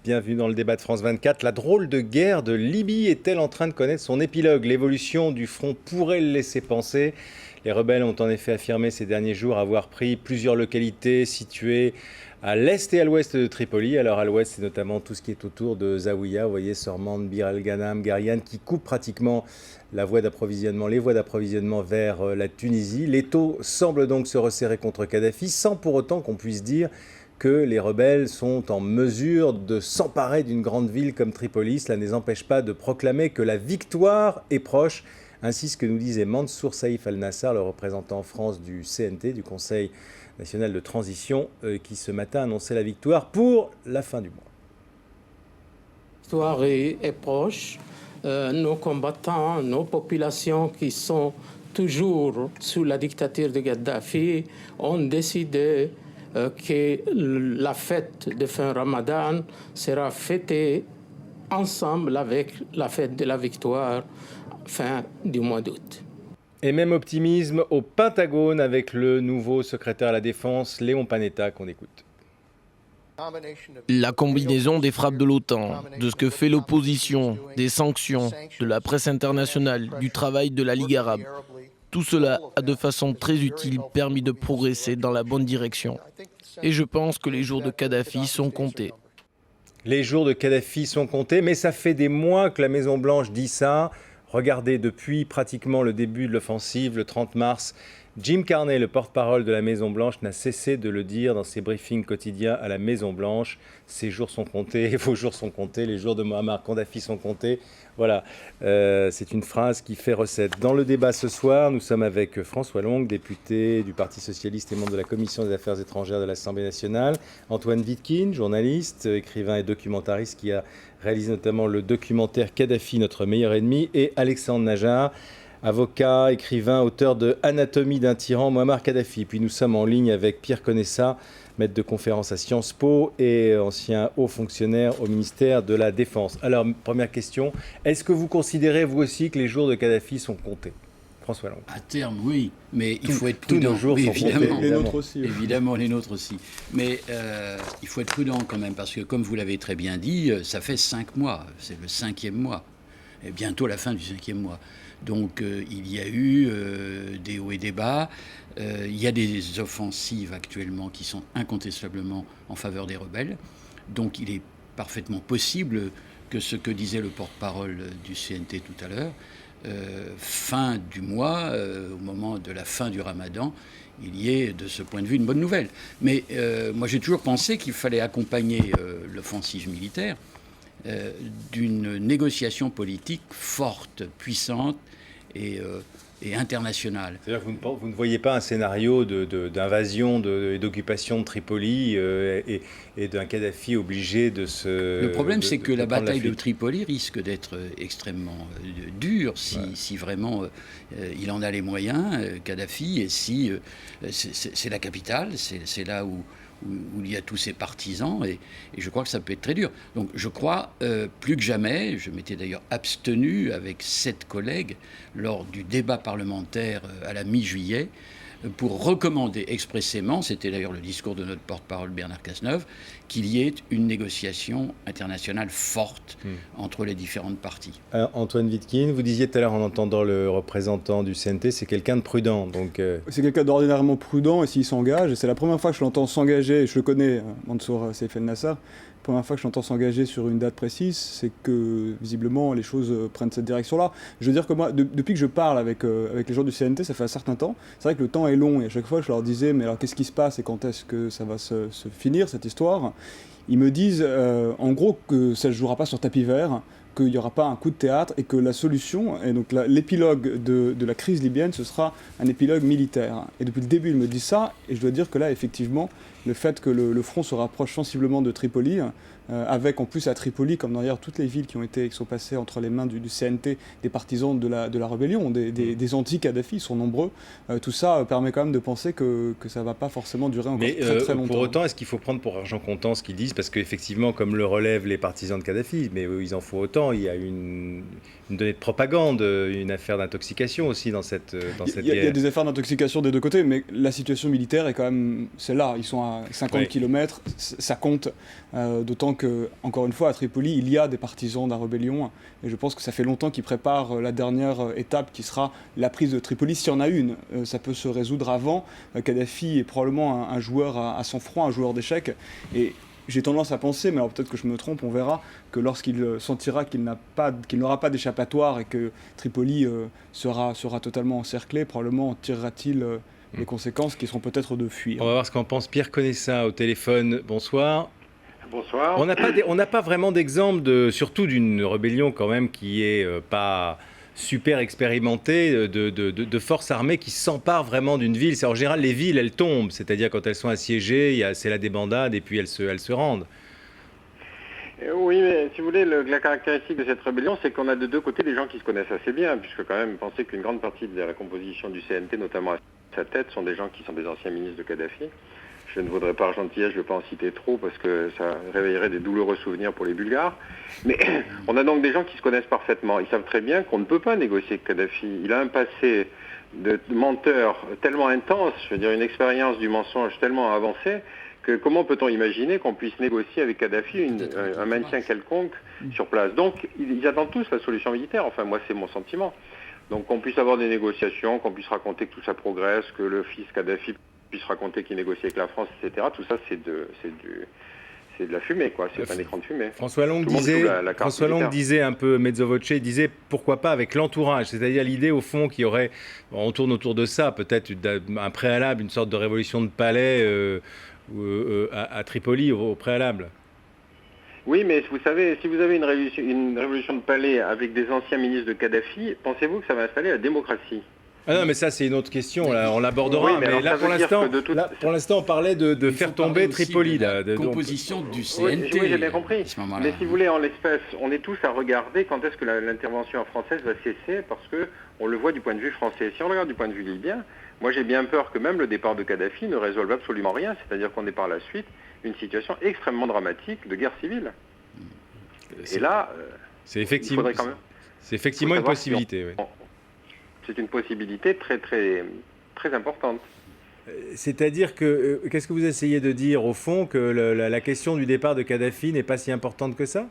Bienvenue dans le débat de France 24. La drôle de guerre de Libye est-elle en train de connaître son épilogue? L'évolution du front pourrait le laisser penser. Les rebelles ont en effet affirmé ces derniers jours avoir pris plusieurs localités situées à l'est et à l'ouest de Tripoli. Alors à l'ouest, c'est notamment tout ce qui est autour de Zaouïa, vous voyez, Sormande, Bir al-Ghanam, Gariane, qui coupent pratiquement les voies d'approvisionnement vers la Tunisie. L'étau semble donc se resserrer contre Kadhafi, sans pour autant qu'on puisse dire que les rebelles sont en mesure de s'emparer d'une grande ville comme Tripoli. Cela ne les empêche pas de proclamer que la victoire est proche. Ainsi ce que nous disait Mansour Saïf Al-Nassar, le représentant en France du CNT, du Conseil national de transition, qui ce matin annonçait la victoire pour la fin du mois. La victoire est proche. Nos combattants, nos populations qui sont toujours sous la dictature de Kadhafi ont décidé que la fête de fin Ramadan sera fêtée ensemble avec la fête de la victoire fin du mois d'août. Et même optimisme au Pentagone avec le nouveau secrétaire à la Défense, Léon Panetta, qu'on écoute. La combinaison des frappes de l'OTAN, de ce que fait l'opposition, des sanctions, de la presse internationale, du travail de la Ligue arabe, tout cela a de façon très utile permis de progresser dans la bonne direction. Et je pense que les jours de Kadhafi sont comptés. Les jours de Kadhafi sont comptés, mais ça fait des mois que la Maison-Blanche dit ça. Regardez, depuis pratiquement le début de l'offensive, le 30 mars, Jim Carney, le porte-parole de la Maison-Blanche, n'a cessé de le dire dans ses briefings quotidiens à la Maison-Blanche. Ces jours sont comptés, vos jours sont comptés, les jours de Mohamed Kadhafi sont comptés. Voilà, c'est une phrase qui fait recette. Dans le débat ce soir, nous sommes avec François Long, député du Parti socialiste et membre de la Commission des affaires étrangères de l'Assemblée nationale. Antoine Wittkin, journaliste, écrivain et documentariste qui a réalisé notamment le documentaire Kadhafi, notre meilleur ennemi. Et Alexandre Najjar, avocat, écrivain, auteur de Anatomie d'un tyran, Muammar Kadhafi. Puis nous sommes en ligne avec Pierre Conessa, maître de conférence à Sciences Po et ancien haut fonctionnaire au ministère de la Défense. Alors, première question, est-ce que vous considérez, vous aussi, que les jours de Kadhafi sont comptés? François Long. À terme, oui, mais il faut être prudent. Tous nos jours oui, sont évidemment, comptés. Les nôtres aussi. Évidemment, les nôtres aussi. Mais il faut être prudent quand même, parce que comme vous l'avez très bien dit, ça fait 5 mois, c'est le 5e mois, et bientôt la fin du 5e mois. Donc il y a eu des hauts et des bas. Il y a des offensives actuellement qui sont incontestablement en faveur des rebelles. Donc il est parfaitement possible que ce que disait le porte-parole du CNT tout à l'heure, fin du mois, au moment de la fin du Ramadan, il y ait de ce point de vue une bonne nouvelle. Mais moi j'ai toujours pensé qu'il fallait accompagner l'offensive militaire d'une négociation politique forte, puissante et internationale. C'est-à-dire que vous ne voyez pas un scénario d'invasion et d'occupation de Tripoli et d'un Kadhafi obligé de se... Le problème, c'est que la bataille de Tripoli risque d'être extrêmement dure si vraiment il en a les moyens, Kadhafi, et si c'est la capitale, c'est là où il y a tous ses partisans, et je crois que ça peut être très dur. Donc je crois, plus que jamais, je m'étais d'ailleurs abstenu avec 7 collègues lors du débat parlementaire à la mi-juillet, pour recommander expressément, c'était d'ailleurs le discours de notre porte-parole Bernard Cazeneuve, qu'il y ait une négociation internationale forte entre les différentes parties. Antoine Wittkin, vous disiez tout à l'heure en entendant le représentant du CNT, c'est quelqu'un de prudent. Donc, C'est quelqu'un d'ordinairement prudent et s'il s'engage, et c'est la première fois que je l'entends s'engager, et je le connais, Mansour Saïf El-Nassar, la première fois que je l'entends s'engager sur une date précise, c'est que visiblement les choses prennent cette direction-là. Je veux dire que moi, depuis que je parle avec les gens du CNT, ça fait un certain temps, c'est vrai que le temps est long et à chaque fois je leur disais mais alors qu'est-ce qui se passe et quand est-ce que ça va se finir cette histoire? Ils me disent en gros que ça ne se jouera pas sur tapis vert, qu'il n'y aura pas un coup de théâtre et que la solution, et donc l'épilogue de la crise libyenne, ce sera un épilogue militaire. Et depuis le début, ils me disent ça, et je dois dire que là, effectivement, le fait que le front se rapproche sensiblement de Tripoli, avec en plus à Tripoli, comme dans d'ailleurs toutes les villes qui sont passées entre les mains du CNT, des partisans de la rébellion, des anti-Kadhafi, ils sont nombreux, tout ça permet quand même de penser que ça ne va pas forcément durer encore très longtemps. Pour autant, est-ce qu'il faut prendre pour argent comptant ce qu'ils disent? Parce qu'effectivement, comme le relèvent les partisans de Kadhafi, mais ils en faut autant, il y a une donnée de propagande, une affaire d'intoxication aussi dans cette guerre. Il y a des affaires d'intoxication des deux côtés, mais la situation militaire est quand même celle-là. Ils sont à 50 Oui. km, ça compte. D'autant que, encore une fois, à Tripoli, il y a des partisans de la rébellion. Et je pense que ça fait longtemps qu'ils préparent la dernière étape qui sera la prise de Tripoli. S'il y en a une, ça peut se résoudre avant. Kadhafi est probablement un joueur à sang-froid, un joueur d'échecs. Et j'ai tendance à penser, mais alors peut-être que je me trompe, on verra, que lorsqu'il sentira qu'il n'aura pas d'échappatoire et que Tripoli sera totalement encerclé, probablement en tirera-t-il les conséquences qui seront peut-être de fuir. On va voir ce qu'en pense Pierre Conessa au téléphone. Bonsoir. Bonsoir. On n'a pas vraiment d'exemple, surtout d'une rébellion quand même qui est pas super expérimentée, de forces armées qui s'emparent vraiment d'une ville. En général, les villes, elles tombent, c'est-à-dire quand elles sont assiégées, c'est la débandade et puis elles se rendent. Oui, mais si vous voulez, la caractéristique de cette rébellion, c'est qu'on a de deux côtés des gens qui se connaissent assez bien, puisque quand même, pensez qu'une grande partie de la composition du CNT, notamment à sa tête, sont des gens qui sont des anciens ministres de Kadhafi. Je ne voudrais pas gentillesse, je ne vais pas en citer trop, parce que ça réveillerait des douloureux souvenirs pour les Bulgares. Mais on a donc des gens qui se connaissent parfaitement. Ils savent très bien qu'on ne peut pas négocier avec Kadhafi. Il a un passé de menteur tellement intense, je veux dire une expérience du mensonge tellement avancée, que comment peut-on imaginer qu'on puisse négocier avec Kadhafi un maintien quelconque sur place. Donc ils attendent tous la solution militaire, enfin moi c'est mon sentiment. Donc qu'on puisse avoir des négociations, qu'on puisse raconter que tout ça progresse, que le fils Kadhafi puisse raconter qu'il négocie avec la France, etc. Tout ça c'est de la fumée, quoi. C'est un écran de fumée. François Long disait un peu mezzo voce, il disait pourquoi pas avec l'entourage, c'est-à-dire l'idée au fond qu'il y aurait, on tourne autour de ça, peut-être un préalable, une sorte de révolution de palais à Tripoli au préalable. Oui, mais vous savez, si vous avez une révolution de palais avec des anciens ministres de Kadhafi, pensez-vous que ça va installer la démocratie ? Ah non, mais ça c'est une autre question, là, on l'abordera. Oui, mais là pour l'instant on parlait de faire tomber Tripoli. La composition du CNT. Oui, j'ai bien compris. Mais si vous voulez, en l'espèce, on est tous à regarder quand est-ce que l'intervention française va cesser, parce que on le voit du point de vue français. Si on regarde du point de vue libyen, moi j'ai bien peur que même le départ de Kadhafi ne résolve absolument rien, c'est-à-dire qu'on est par la suite une situation extrêmement dramatique de guerre civile. Et là, c'est effectivement une possibilité. Oui. C'est une possibilité très, très, très importante. C'est-à-dire que, qu'est-ce que vous essayez de dire au fond, que la question du départ de Kadhafi n'est pas si importante que ça ?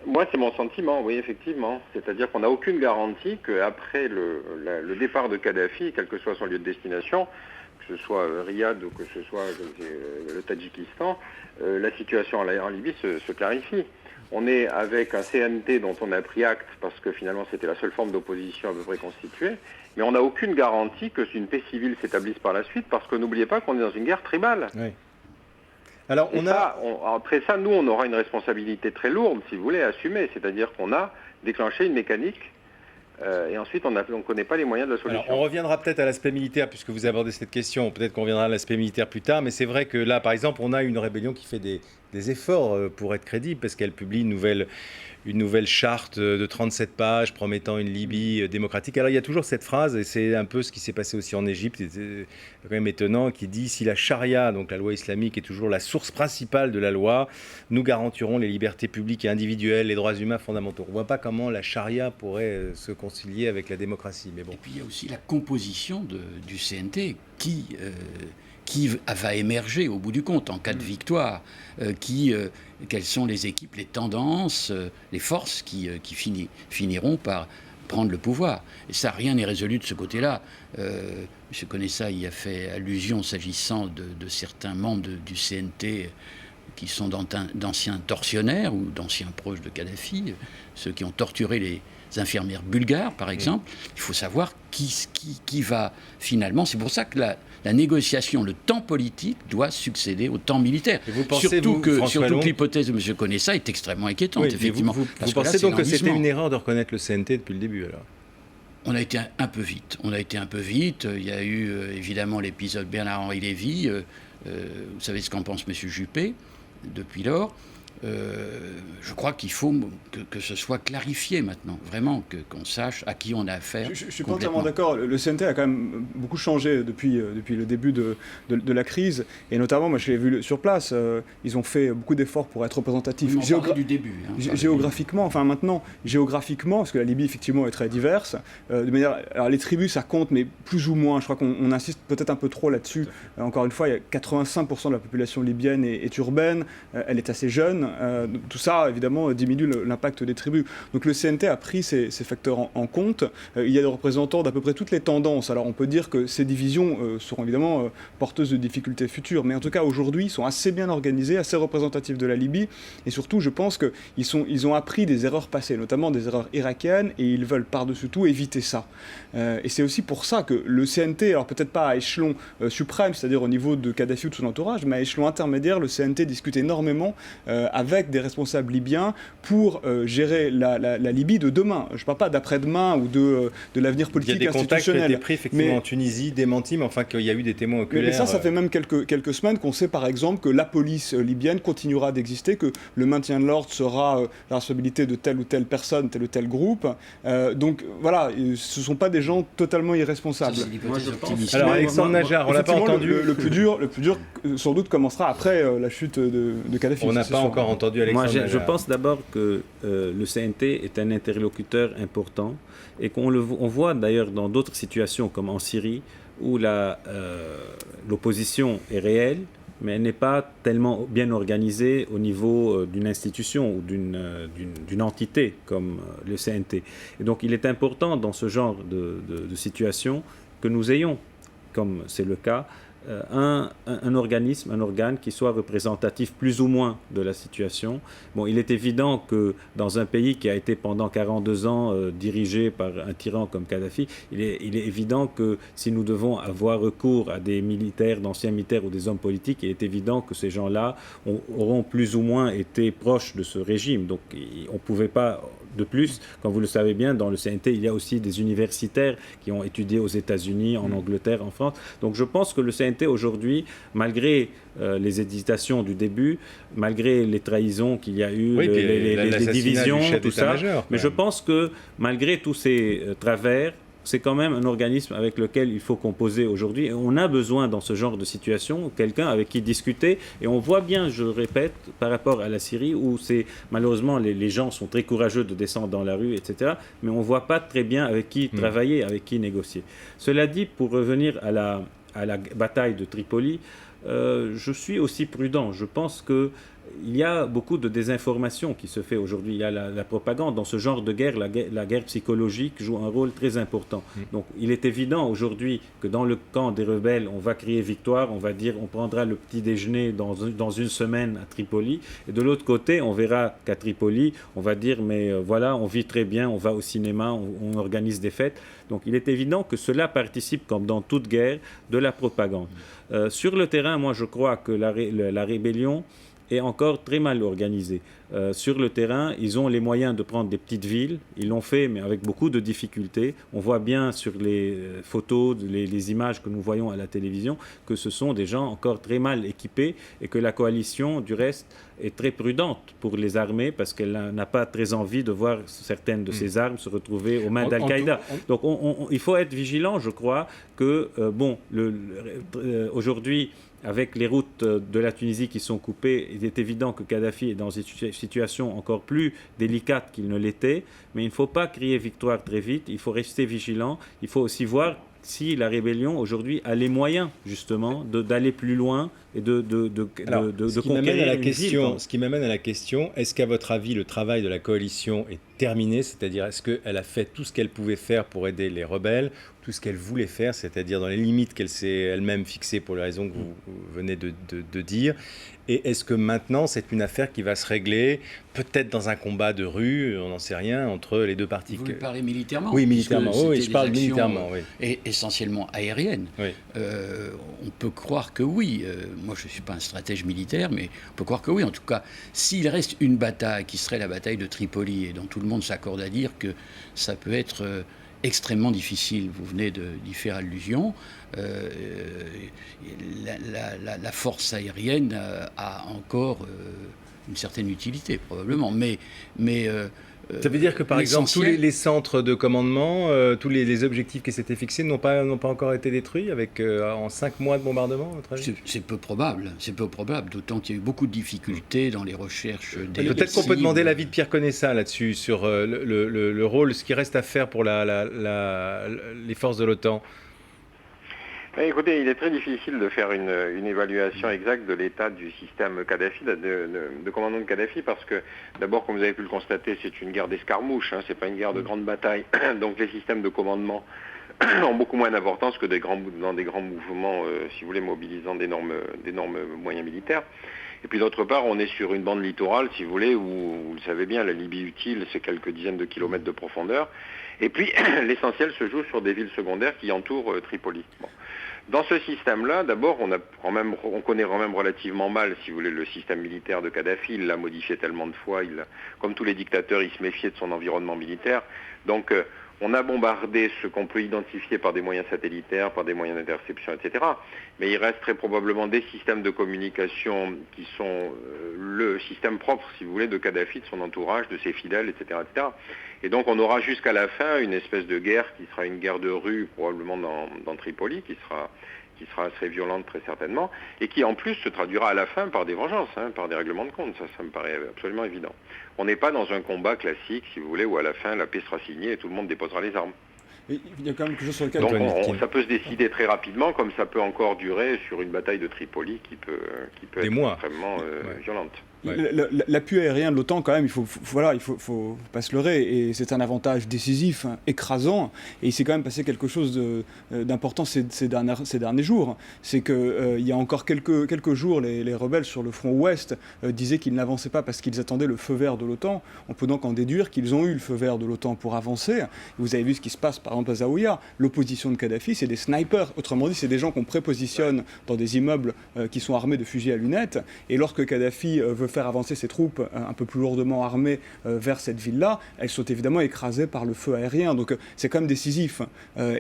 Moi, c'est mon sentiment, oui, effectivement. C'est-à-dire qu'on n'a aucune garantie qu'après le départ de Kadhafi, quel que soit son lieu de destination, que ce soit Riyad ou que ce soit le Tadjikistan, la situation en Libye se clarifie. On est avec un CNT dont on a pris acte parce que finalement c'était la seule forme d'opposition à peu près constituée, mais on n'a aucune garantie que une paix civile s'établisse par la suite parce que n'oubliez pas qu'on est dans une guerre tribale. Oui. Alors après ça, nous on aura une responsabilité très lourde, si vous voulez, à assumer, c'est-à-dire qu'on a déclenché une mécanique et ensuite on ne connaît pas les moyens de la solution. Alors, on reviendra peut-être à l'aspect militaire puisque vous abordez cette question, peut-être qu'on reviendra à l'aspect militaire plus tard, mais c'est vrai que là par exemple on a une rébellion qui fait des efforts pour être crédible parce qu'elle publie une nouvelle charte de 37 pages promettant une Libye démocratique. Alors il y a toujours cette phrase, et c'est un peu ce qui s'est passé aussi en Égypte, c'est quand même étonnant, qui dit « Si la charia, donc la loi islamique, est toujours la source principale de la loi, nous garantirons les libertés publiques et individuelles, les droits humains fondamentaux. » On ne voit pas comment la charia pourrait se concilier avec la démocratie. Mais bon. Et puis il y a aussi la composition du CNT qui va émerger au bout du compte en cas de victoire, quelles sont les équipes, les tendances, les forces qui finiront par prendre le pouvoir. Et ça, rien n'est résolu de ce côté-là. M. Conessa y a fait allusion s'agissant de certains membres du CNT qui sont d'anciens tortionnaires ou d'anciens proches de Kadhafi, ceux qui ont torturé les infirmières bulgares, par exemple. Il faut savoir qui va finalement... C'est pour ça que la négociation, le temps politique doit succéder au temps militaire. Surtout que l'hypothèse de M. Conessa est extrêmement inquiétante, effectivement. Vous pensez donc que c'était une erreur de reconnaître le CNT depuis le début, alors ? On a été un peu vite. Il y a eu évidemment l'épisode Bernard-Henri Lévy. Vous savez ce qu'en pense M. Juppé depuis lors. je crois qu'il faut que ce soit clarifié maintenant, vraiment, qu'on sache à qui on a affaire. Je suis pas entièrement d'accord. Le CNT a quand même beaucoup changé depuis le début de la crise, et notamment, moi je l'ai vu sur place, ils ont fait beaucoup d'efforts pour être représentatifs. Du début. Géographiquement, parce que la Libye effectivement est très diverse, de manière, alors les tribus ça compte, mais plus ou moins, je crois qu'on insiste peut-être un peu trop là-dessus. Encore une fois, il y a 85% de la population libyenne est urbaine, elle est assez jeune. Tout ça, évidemment, diminue l'impact des tribus. Donc le CNT a pris ces facteurs en compte. Il y a des représentants d'à peu près toutes les tendances. Alors on peut dire que ces divisions seront évidemment porteuses de difficultés futures, mais en tout cas aujourd'hui, ils sont assez bien organisés, assez représentatifs de la Libye, et surtout, je pense qu'ils ont appris des erreurs passées, notamment des erreurs irakiennes, et ils veulent par-dessus tout éviter ça. Et c'est aussi pour ça que le CNT, alors peut-être pas à échelon suprême, c'est-à-dire au niveau de Kadhafi ou de son entourage, mais à échelon intermédiaire, le CNT discute énormément avec des responsables libyens pour gérer la Libye de demain. Je ne parle pas d'après-demain ou de l'avenir politique institutionnel. Il y a des contacts qui ont été pris effectivement en Tunisie, démentis, mais enfin qu'il y a eu des témoins oculaires. Mais ça fait même quelques semaines qu'on sait par exemple que la police libyenne continuera d'exister, que le maintien de l'ordre sera la responsabilité de telle ou telle personne, tel ou tel groupe. Donc voilà, ce ne sont pas des gens totalement irresponsables. Alors Alexandre Najjar, on l'a pas entendu. Le plus dur sans doute commencera après la chute de Kadhafi. On n'a pas encore entendu Alexandre Najjar. Je pense d'abord que le CNT est un interlocuteur important et qu'on voit d'ailleurs dans d'autres situations comme en Syrie où l'opposition est réelle, mais elle n'est pas tellement bien organisée au niveau d'une institution ou d'une entité comme le CNT. Et donc il est important dans ce genre de situation que nous ayons, comme c'est le cas, un organe qui soit représentatif plus ou moins de la situation. Bon, il est évident que dans un pays qui a été pendant 42 ans dirigé par un tyran comme Kadhafi, il est évident que si nous devons avoir recours à des militaires, d'anciens militaires ou des hommes politiques, il est évident que ces gens-là auront plus ou moins été proches de ce régime. Donc on ne pouvait pas... De plus, comme vous le savez bien, dans le CNT, il y a aussi des universitaires qui ont étudié aux États-Unis, en Angleterre, en France. Donc je pense que le CNT aujourd'hui, malgré les hésitations du début, malgré les trahisons qu'il y a eu, les divisions, tout ça, mais je pense que malgré tous ces travers, c'est quand même un organisme avec lequel il faut composer aujourd'hui. Et on a besoin, dans ce genre de situation, quelqu'un avec qui discuter. Et on voit bien, je le répète, par rapport à la Syrie, où malheureusement les gens sont très courageux de descendre dans la rue, etc. Mais on ne voit pas très bien avec qui travailler, avec qui négocier. Cela dit, pour revenir à la bataille de Tripoli, je suis aussi prudent. Je pense qu'il y a beaucoup de désinformation qui se fait aujourd'hui. Il y a la propagande. Dans ce genre de guerre, la guerre psychologique joue un rôle très important. Donc il est évident aujourd'hui que dans le camp des rebelles, on va crier victoire, on va dire on prendra le petit déjeuner dans une semaine à Tripoli. Et de l'autre côté, on verra qu'à Tripoli, on va dire mais voilà, on vit très bien, on va au cinéma, on organise des fêtes. Donc il est évident que cela participe, comme dans toute guerre, de la propagande. Sur le terrain, moi je crois que la rébellion est encore très mal organisée. Sur le terrain, ils ont les moyens de prendre des petites villes. Ils l'ont fait, mais avec beaucoup de difficultés. On voit bien sur les photos, les images que nous voyons à la télévision, que ce sont des gens encore très mal équipés et que la coalition, du reste, est très prudente pour les armées parce qu'elle n'a pas très envie de voir certaines de ces armes se retrouver aux mains d'Al-Qaïda. Donc il faut être vigilant, je crois, que, aujourd'hui, avec les routes de la Tunisie qui sont coupées, il est évident que Kadhafi est dans une situation encore plus délicate qu'il ne l'était, mais il ne faut pas crier victoire très vite, il faut rester vigilant, il faut aussi voir si la rébellion aujourd'hui a les moyens justement d'aller plus loin et de conquérir une ville. Ce qui m'amène à la question, est-ce qu'à votre avis le travail de la coalition est terminé, c'est-à-dire est-ce qu'elle a fait tout ce qu'elle pouvait faire pour aider les rebelles, tout ce qu'elle voulait faire, c'est-à-dire dans les limites qu'elle s'est elle-même fixées pour les raisons que vous venez de dire, et est-ce que maintenant c'est une affaire qui va se régler peut-être dans un combat de rue, on n'en sait rien, entre les deux parties? Vous parlez militairement? Oui, militairement, oui, je parle militairement. Oui. Et essentiellement aériennes. Oui. On peut croire que oui. Moi, je ne suis pas un stratège militaire, mais on peut croire que oui. En tout cas, s'il reste une bataille qui serait la bataille de Tripoli, et dont tout le monde s'accorde à dire que ça peut être extrêmement difficile, vous venez d'y faire allusion, la force aérienne a encore une certaine utilité, probablement. Ça veut dire que, par exemple, tous les centres de commandement, tous les objectifs qui s'étaient fixés n'ont pas encore été détruits en 5 mois de bombardement, à votre avis ? C'est peu probable, d'autant qu'il y a eu beaucoup de difficultés dans les recherches des Peut-être qu'on peut demander l'avis de Pierre Conessa là-dessus, sur le rôle, ce qui reste à faire pour les forces de l'OTAN. Écoutez, il est très difficile de faire une évaluation exacte de l'état du système Kadhafi, de commandement de Kadhafi, parce que d'abord, comme vous avez pu le constater, c'est une guerre d'escarmouche, c'est pas une guerre de grande bataille. Donc les systèmes de commandement ont beaucoup moins d'importance que dans des grands mouvements, si vous voulez, mobilisant d'énormes moyens militaires. Et puis d'autre part, on est sur une bande littorale, si vous voulez, où, vous le savez bien, la Libye utile, c'est quelques dizaines de kilomètres de profondeur. Et puis l'essentiel se joue sur des villes secondaires qui entourent Tripoli. Bon. Dans ce système-là, d'abord, on connaît quand même relativement mal, si vous voulez, le système militaire de Kadhafi. Il l'a modifié tellement de fois. Comme tous les dictateurs, il se méfiait de son environnement militaire. Donc, on a bombardé ce qu'on peut identifier par des moyens satellitaires, par des moyens d'interception, etc. Mais il reste très probablement des systèmes de communication qui sont le système propre, si vous voulez, de Kadhafi, de son entourage, de ses fidèles, etc., etc. Et donc on aura jusqu'à la fin une espèce de guerre qui sera une guerre de rue, probablement dans Tripoli, qui sera assez violente très certainement, et qui en plus se traduira à la fin par des vengeances, par des règlements de compte. Ça me paraît absolument évident. On n'est pas dans un combat classique, si vous voulez, où à la fin la paix sera signée et tout le monde déposera les armes. Il y a quand même quelque chose sur lequel... Donc ça peut se décider très rapidement, comme ça peut encore durer sur une bataille de Tripoli qui peut être extrêmement violente. Ouais. L'appui aérien de l'OTAN, quand même, il faut pas se leurrer, et c'est un avantage décisif, écrasant, et il s'est quand même passé quelque chose d'important ces derniers jours. C'est qu'il y a encore quelques jours, les rebelles sur le front ouest disaient qu'ils n'avançaient pas parce qu'ils attendaient le feu vert de l'OTAN. On peut donc en déduire qu'ils ont eu le feu vert de l'OTAN pour avancer. Vous avez vu ce qui se passe, par exemple, à Zaouïa. L'opposition de Kadhafi, c'est des snipers. Autrement dit, c'est des gens qu'on prépositionne dans des immeubles qui sont armés de fusils à lunettes, et lorsque Kadhafi veut faire avancer ses troupes un peu plus lourdement armées vers cette ville-là, elles sont évidemment écrasées par le feu aérien. Donc c'est quand même décisif.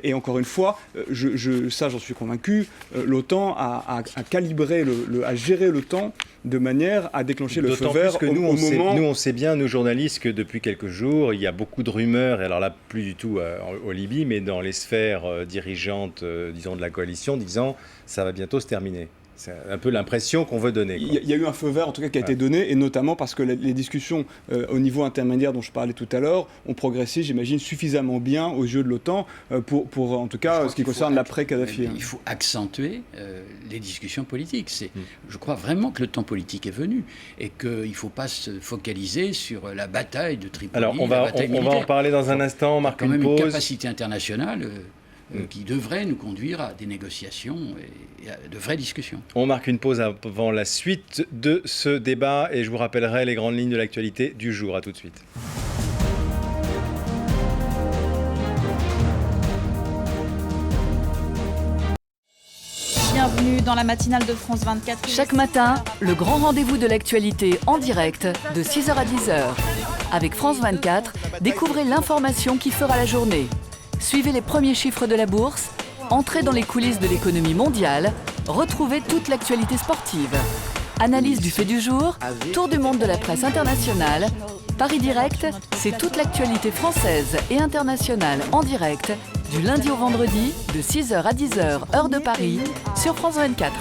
Et encore une fois, j'en suis convaincu, l'OTAN a calibré, a géré le temps de manière à déclencher le feu vert que nous, on sait bien, nous journalistes, que depuis quelques jours, il y a beaucoup de rumeurs, et alors là, plus du tout en Libye, mais dans les sphères dirigeantes, disons, de la coalition, disant ça va bientôt se terminer. C'est un peu l'impression qu'on veut donner. Il y a eu un feu vert, en tout cas, qui a été donné, et notamment parce que les discussions au niveau intermédiaire dont je parlais tout à l'heure ont progressé, j'imagine, suffisamment bien aux yeux de l'OTAN pour en tout cas, ce qui concerne l'après-Kadhafi. Il faut accentuer les discussions politiques. Je crois vraiment que le temps politique est venu et qu'il ne faut pas se focaliser sur la bataille de Tripoli. Alors, on va en parler dans un instant, on marque une pause. Il y a quand même une capacité internationale qui devrait nous conduire à des négociations et à de vraies discussions. On marque une pause avant la suite de ce débat et je vous rappellerai les grandes lignes de l'actualité du jour. À tout de suite. Bienvenue dans la matinale de France 24. Chaque matin, le grand rendez-vous de l'actualité en direct de 6h à 10h. Avec France 24, découvrez l'information qui fera la journée. Suivez les premiers chiffres de la bourse, entrez dans les coulisses de l'économie mondiale, retrouvez toute l'actualité sportive. Analyse du fait du jour, tour du monde de la presse internationale. Paris Direct, c'est toute l'actualité française et internationale en direct, du lundi au vendredi, de 6h à 10h, heure de Paris, sur France 24.